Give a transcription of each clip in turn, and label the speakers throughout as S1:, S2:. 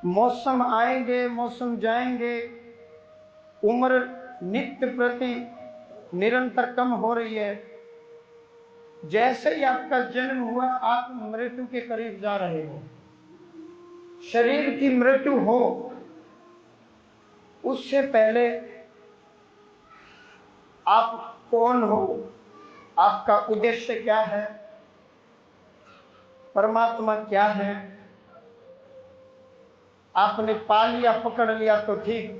S1: मौसम आएंगे, मौसम जाएंगे, उम्र नित्य प्रति निरंतर कम हो रही है। जैसे ही आपका जन्म हुआ, आप मृत्यु के करीब जा रहे हो। शरीर की मृत्यु हो उससे पहले आप कौन हो, आपका उद्देश्य क्या है, परमात्मा क्या है, आपने पा लिया, पकड़ लिया तो ठीक,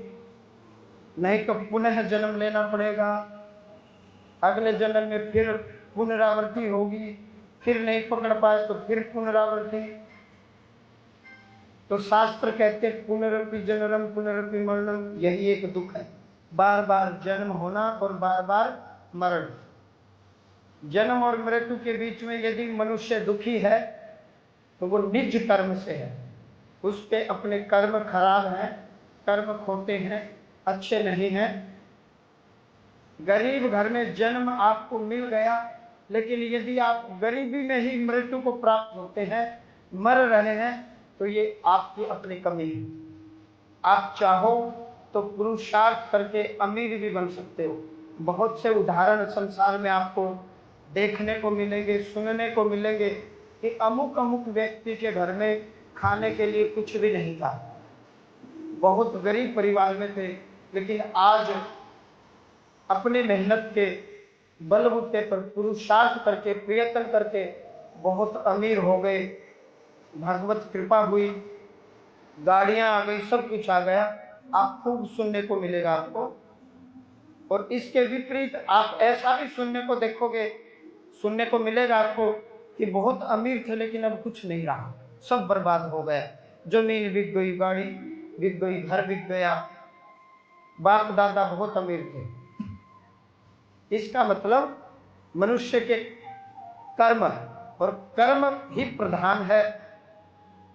S1: नहीं तो पुनः जन्म लेना पड़ेगा। अगले जन्म में फिर पुनरावृत्ति होगी, फिर नहीं पकड़ पाए तो फिर पुनरावृत्ति। तो शास्त्र कहते हैं पुनरपि जननम पुनरपि मरणम, यही एक दुख है, बार बार जन्म होना और बार बार मरण। जन्म और मृत्यु के बीच में यदि मनुष्य दुखी है तो वो निज कर्म से है, उस पे अपने कर्म खराब हैं, कर्म खोटे हैं, अच्छे नहीं हैं। गरीब घर में जन्म आपको मिल गया, लेकिन यदि आप गरीबी में ही मृत्यु को प्राप्त होते हैं, मर रहे हैं, तो ये आपकी अपनी कमी है। आप चाहो तो पुरुषार्थ करके अमीर भी बन सकते हो। बहुत से उदाहरण संसार में आपको देखने को मिलेंगे, सुनने को मिलेंगे कि अमुक अमुक व्यक्ति के घर में खाने के लिए कुछ भी नहीं था, बहुत गरीब परिवार में थे, लेकिन आज अपने मेहनत के बलबूते पर पुरुषार्थ करके, प्रयत्न करके बहुत अमीर हो गए। भगवत कृपा हुई, गाड़ियां आ गई, सब कुछ आ गया, आप खूब सुनने को मिलेगा आपको। और इसके विपरीत आप ऐसा भी सुनने को देखोगे, सुनने को मिलेगा आपको कि बहुत अमीर थे लेकिन अब कुछ नहीं रहा, सब बर्बाद हो गया, जमीन बिक गई, गाड़ी बिक गई, घर बिक गया, बाप दादा बहुत अमीर थे। इसका मतलब मनुष्य के कर्म, और कर्म ही प्रधान है।